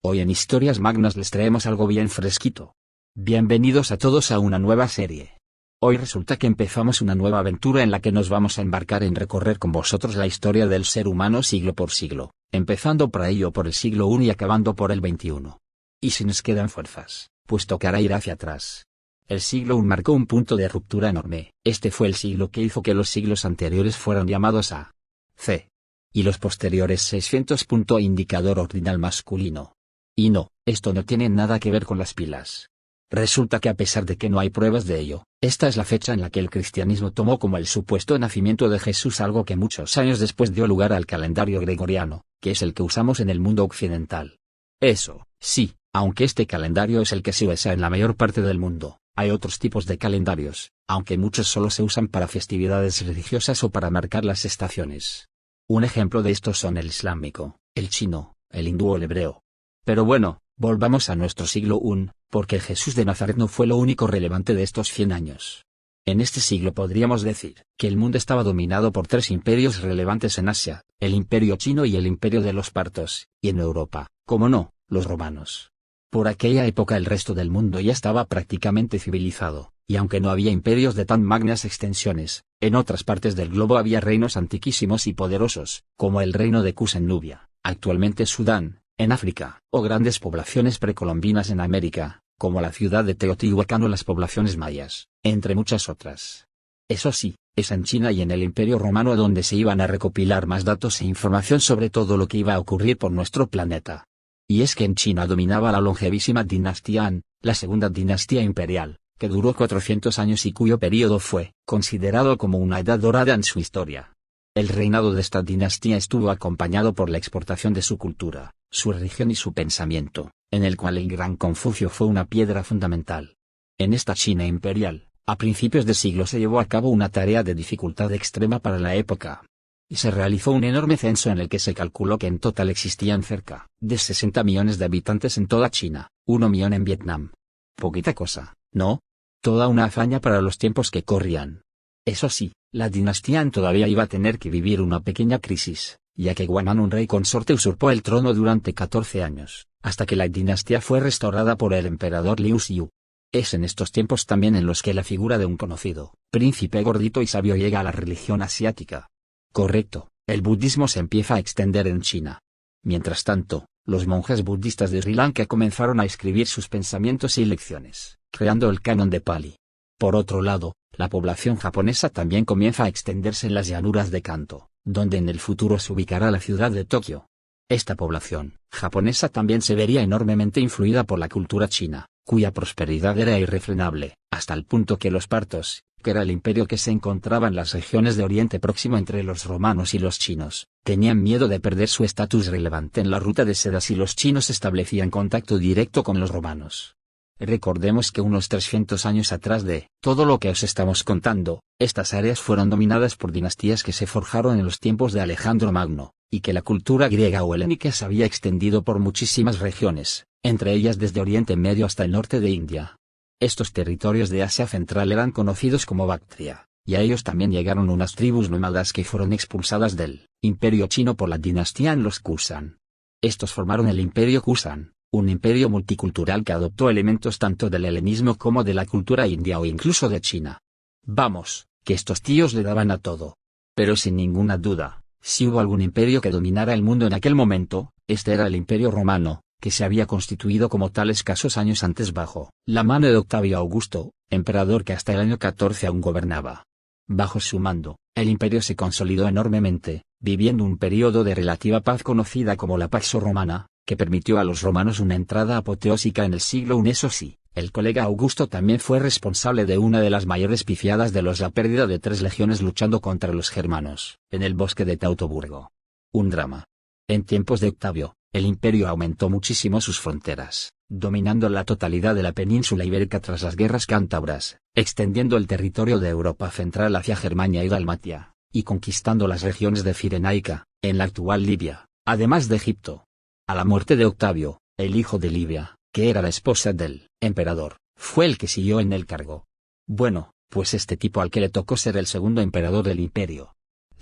Hoy en Historias Magnas les traemos algo bien fresquito. Bienvenidos a todos a una nueva serie. Hoy resulta que empezamos una nueva aventura en la que nos vamos a embarcar en recorrer con vosotros la historia del ser humano siglo por siglo, empezando por ello por el siglo I y acabando por el XXI. Y si nos quedan fuerzas, pues tocará ir hacia atrás. El siglo I marcó un punto de ruptura enorme. Este fue el siglo que hizo que los siglos anteriores fueran llamados A, C, y los posteriores 600. Indicador ordinal masculino. Y no, esto no tiene nada que ver con las pilas. Resulta que a pesar de que no hay pruebas de ello, esta es la fecha en la que el cristianismo tomó como el supuesto nacimiento de Jesús, algo que muchos años después dio lugar al calendario gregoriano, que es el que usamos en el mundo occidental. Eso, sí, aunque este calendario es el que se usa en la mayor parte del mundo, hay otros tipos de calendarios, aunque muchos solo se usan para festividades religiosas o para marcar las estaciones. Un ejemplo de estos son el islámico, el chino, el hindú o el hebreo. Pero bueno, volvamos a nuestro siglo I, porque Jesús de Nazaret no fue lo único relevante de estos 100 años. En este siglo podríamos decir que el mundo estaba dominado por tres imperios relevantes en Asia, el imperio chino y el imperio de los partos, y en Europa, como no, los romanos. Por aquella época el resto del mundo ya estaba prácticamente civilizado, y aunque no había imperios de tan magnas extensiones, en otras partes del globo había reinos antiquísimos y poderosos, como el reino de Kush en Nubia, actualmente Sudán, en África, o grandes poblaciones precolombinas en América, como la ciudad de Teotihuacán o las poblaciones mayas, entre muchas otras. Eso sí, es en China y en el Imperio Romano donde se iban a recopilar más datos e información sobre todo lo que iba a ocurrir por nuestro planeta. Y es que en China dominaba la longevísima dinastía Han, la segunda dinastía imperial, que duró 400 años y cuyo período fue considerado como una edad dorada en su historia. El reinado de esta dinastía estuvo acompañado por la exportación de su cultura, su religión y su pensamiento, en el cual el gran Confucio fue una piedra fundamental. En esta China imperial, a principios de siglo se llevó a cabo una tarea de dificultad extrema para la época. Y se realizó un enorme censo en el que se calculó que en total existían cerca de 60 millones de habitantes en toda China, 1 millón en Vietnam. Poquita cosa, ¿no? Toda una hazaña para los tiempos que corrían. Eso sí, la dinastía Han todavía iba a tener que vivir una pequeña crisis, ya que Guan'an, un rey consorte, usurpó el trono durante 14 años, hasta que la dinastía fue restaurada por el emperador Liu Xiu. Es en estos tiempos también en los que la figura de un conocido príncipe gordito y sabio llega a la religión asiática. Correcto, el budismo se empieza a extender en China. Mientras tanto, los monjes budistas de Sri Lanka comenzaron a escribir sus pensamientos y lecciones, creando el canon de Pali. Por otro lado, la población japonesa también comienza a extenderse en las llanuras de Kanto, donde en el futuro se ubicará la ciudad de Tokio. Esta población japonesa también se vería enormemente influida por la cultura china, cuya prosperidad era irrefrenable, hasta el punto que los partos, que era el imperio que se encontraba en las regiones de Oriente Próximo entre los romanos y los chinos, tenían miedo de perder su estatus relevante en la ruta de seda si los chinos establecían contacto directo con los romanos. Recordemos que unos 300 años atrás de todo lo que os estamos contando, estas áreas fueron dominadas por dinastías que se forjaron en los tiempos de Alejandro Magno, y que la cultura griega o helénica se había extendido por muchísimas regiones, entre ellas desde Oriente Medio hasta el norte de India. Estos territorios de Asia Central eran conocidos como Bactria, y a ellos también llegaron unas tribus nómadas que fueron expulsadas del Imperio Chino por la dinastía en los Kusan. Estos formaron el Imperio Kusan, un imperio multicultural que adoptó elementos tanto del helenismo como de la cultura india o incluso de China. Vamos, que estos tíos le daban a todo. Pero sin ninguna duda, si hubo algún imperio que dominara el mundo en aquel momento, este era el Imperio Romano, que se había constituido como tal escasos años antes bajo la mano de Octavio Augusto, emperador que hasta el año 14 aún gobernaba. Bajo su mando, el imperio se consolidó enormemente, viviendo un período de relativa paz conocida como la Pax Romana, que permitió a los romanos una entrada apoteósica en el siglo I. Eso sí, el colega Augusto también fue responsable de una de las mayores pifiadas de la pérdida de 3 legiones luchando contra los germanos, en el bosque de Teutoburgo. Un drama. En tiempos de Octavio, el imperio aumentó muchísimo sus fronteras, dominando la totalidad de la península ibérica tras las guerras cántabras, extendiendo el territorio de Europa central hacia Germania y Dalmacia, y conquistando las regiones de Cirenaica, en la actual Libia, además de Egipto. A la muerte de Octavio, el hijo de Livia, que era la esposa del emperador, fue el que siguió en el cargo. Bueno, pues este tipo al que le tocó ser el segundo emperador del imperio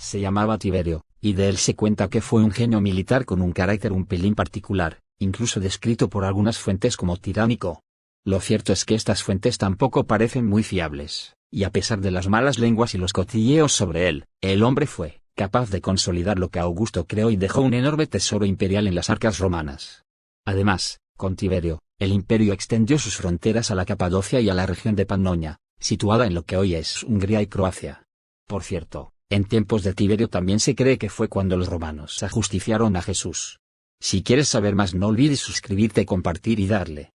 se llamaba Tiberio, y de él se cuenta que fue un genio militar con un carácter un pelín particular, incluso descrito por algunas fuentes como tiránico. Lo cierto es que estas fuentes tampoco parecen muy fiables, y a pesar de las malas lenguas y los cotilleos sobre él, el hombre fue capaz de consolidar lo que Augusto creó y dejó un enorme tesoro imperial en las arcas romanas. Además, con Tiberio, el imperio extendió sus fronteras a la Capadocia y a la región de Pannonia, situada en lo que hoy es Hungría y Croacia. Por cierto, en tiempos de Tiberio también se cree que fue cuando los romanos ajusticiaron a Jesús. Si quieres saber más, no olvides suscribirte, compartir y darle